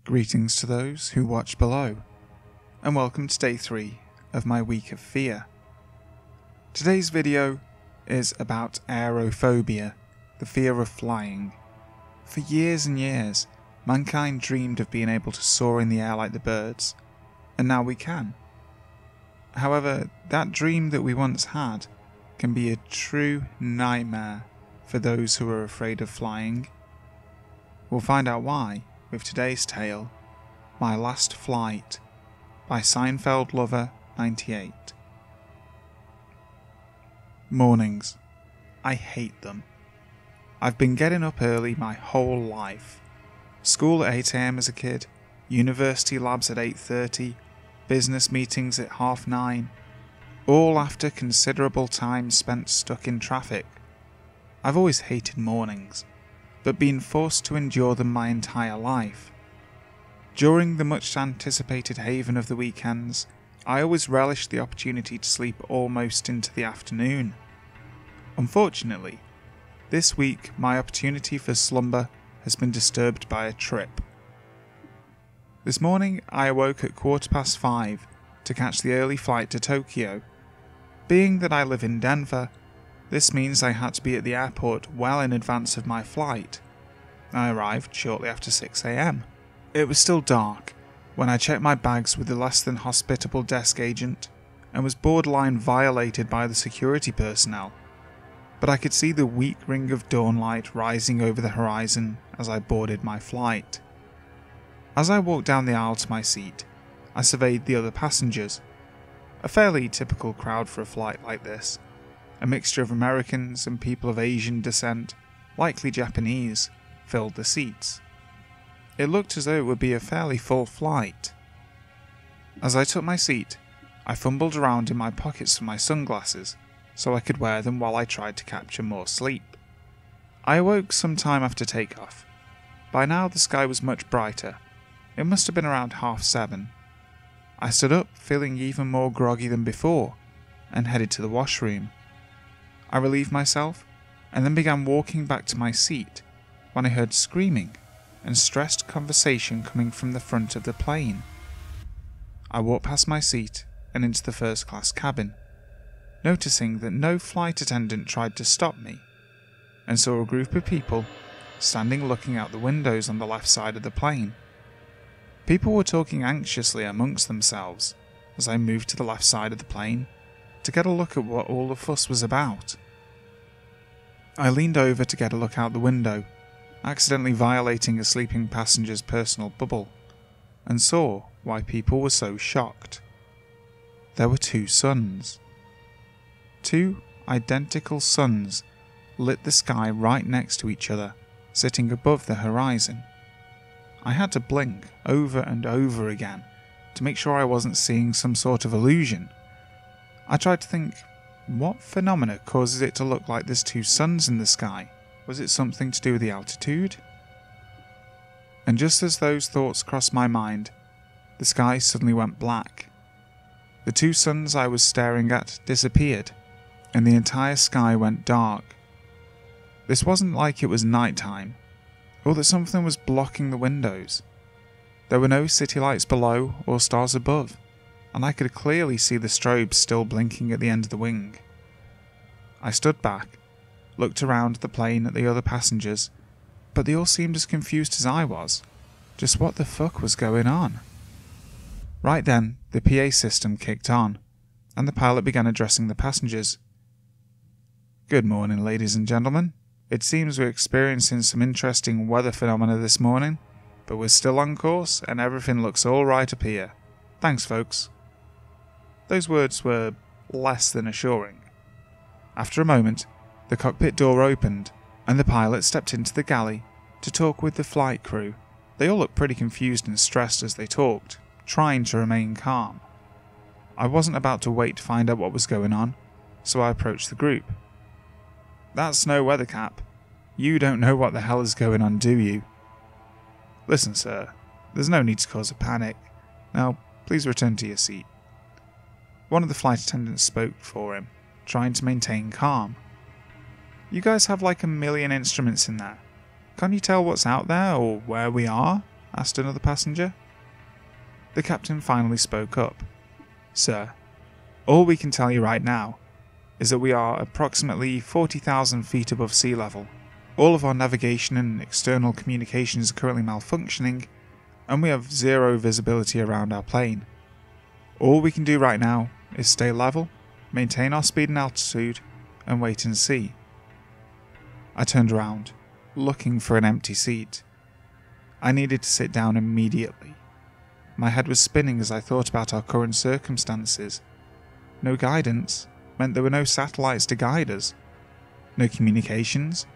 Greetings to those who watch below, and welcome to day 3 of my week of fear. Today's video is about aerophobia, the fear of flying. For years and years, mankind dreamed of being able to soar in the air like the birds, and now we can. However, that dream that we once had can be a true nightmare for those who are afraid of flying. We'll find out why with today's tale, My Last Flight, by Seinfeld Lover 98. Mornings. I hate them. I've been getting up early my whole life. School at 8 AM as a kid, university labs at 8:30, business meetings at 9:30, all after considerable time spent stuck in traffic. I've always hated mornings, but been forced to endure them my entire life. During the much anticipated haven of the weekends, I always relished the opportunity to sleep almost into the afternoon. Unfortunately, this week my opportunity for slumber has been disturbed by a trip. This morning I awoke at 5:15 to catch the early flight to Tokyo. Being that I live in Denver, this means I had to be at the airport well in advance of my flight. I arrived shortly after 6 AM. It was still dark when I checked my bags with the less than hospitable desk agent and was borderline violated by the security personnel, but I could see the weak ring of dawnlight rising over the horizon as I boarded my flight. As I walked down the aisle to my seat, I surveyed the other passengers, a fairly typical crowd for a flight like this. A mixture of Americans and people of Asian descent, likely Japanese, filled the seats. It looked as though it would be a fairly full flight. As I took my seat, I fumbled around in my pockets for my sunglasses so I could wear them while I tried to capture more sleep. I awoke some time after takeoff. By now the sky was much brighter. It must have been around 7:30. I stood up feeling even more groggy than before and headed to the washroom. I relieved myself and then began walking back to my seat when I heard screaming and stressed conversation coming from the front of the plane. I walked past my seat and into the first class cabin, noticing that no flight attendant tried to stop me, and saw a group of people standing looking out the windows on the left side of the plane. People were talking anxiously amongst themselves as I moved to the left side of the plane to get a look at what all the fuss was about. I leaned over to get a look out the window, accidentally violating a sleeping passenger's personal bubble, and saw why people were so shocked. There were 2 suns. 2 identical suns lit the sky right next to each other, sitting above the horizon. I had to blink over and over again to make sure I wasn't seeing some sort of illusion. I tried to think, what phenomena causes it to look like there's 2 suns in the sky? Was it something to do with the altitude? And just as those thoughts crossed my mind, the sky suddenly went black. The 2 suns I was staring at disappeared, and the entire sky went dark. This wasn't like it was night time, or that something was blocking the windows. There were no city lights below or stars above, and I could clearly see the strobes still blinking at the end of the wing. I stood back, looked around the plane at the other passengers, but they all seemed as confused as I was. Just what the fuck was going on? Right then, the PA system kicked on, and the pilot began addressing the passengers. "Good morning, ladies and gentlemen. It seems we're experiencing some interesting weather phenomena this morning, but we're still on course and everything looks alright up here. Thanks, folks." Those words were less than assuring. After a moment, the cockpit door opened, and the pilot stepped into the galley to talk with the flight crew. They all looked pretty confused and stressed as they talked, trying to remain calm. I wasn't about to wait to find out what was going on, so I approached the group. "That's no weather cap. You don't know what the hell is going on, do you?" "Listen, sir, there's no need to cause a panic. Now, please return to your seat." One of the flight attendants spoke for him, trying to maintain calm. "You guys have like a million instruments in there. Can't you tell what's out there or where we are? asked another passenger. The captain finally spoke up. "Sir, all we can tell you right now is that we are approximately 40,000 feet above sea level. All of our navigation and external communications are currently malfunctioning, and we have zero visibility around our plane. All we can do right now is stay level, maintain our speed and altitude, and wait and see." I turned around, looking for an empty seat. I needed to sit down immediately. My head was spinning as I thought about our current circumstances. No guidance meant there were no satellites to guide us. No communications,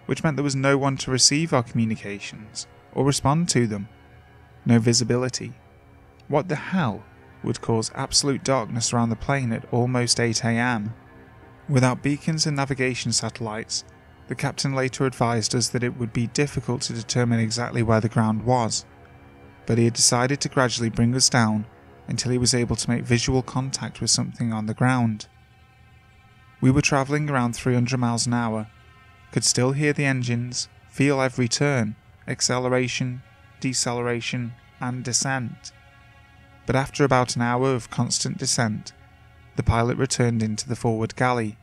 which meant there was no one to receive our communications or respond to them. No visibility. What the hell would cause absolute darkness around the plane at almost 8 AM? Without beacons and navigation satellites, the captain later advised us that it would be difficult to determine exactly where the ground was, but he had decided to gradually bring us down until he was able to make visual contact with something on the ground. We were travelling around 300 miles an hour, could still hear the engines, feel every turn, acceleration, deceleration, and descent. But after about an hour of constant descent, the pilot returned into the forward galley.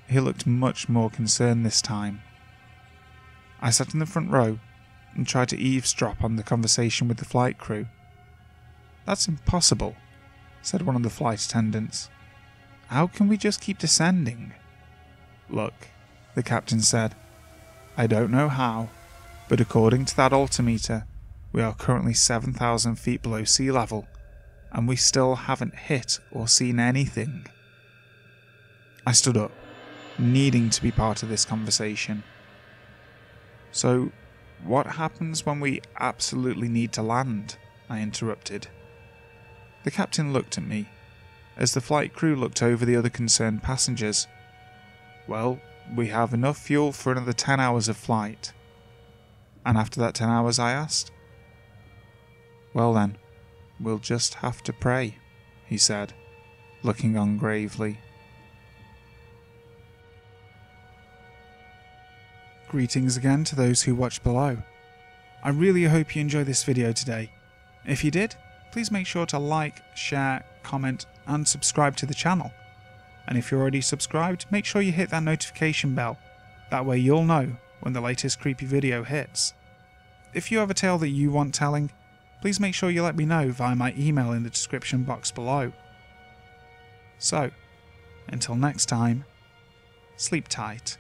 He looked much more concerned this time. I sat in the front row and tried to eavesdrop on the conversation with the flight crew. "That's impossible," said one of the flight attendants. "How can we just keep descending?" "Look," the captain said, "I don't know how, but according to that altimeter, we are currently 7,000 feet below sea level, and we still haven't hit or seen anything." I stood up, needing to be part of this conversation. "So, what happens when we absolutely need to land?" I interrupted. The captain looked at me, as the flight crew looked over the other concerned passengers. "Well, we have enough fuel for another 10 hours of flight." "And after that 10 hours?" I asked. "Well then, we'll just have to pray," he said, looking on gravely. Greetings again to those who watched below. I really hope you enjoyed this video today. If you did, please make sure to like, share, comment, and subscribe to the channel. And if you're already subscribed, make sure you hit that notification bell. That way you'll know when the latest creepy video hits. If you have a tale that you want telling, please make sure you let me know via my email in the description box below. So, until next time, sleep tight.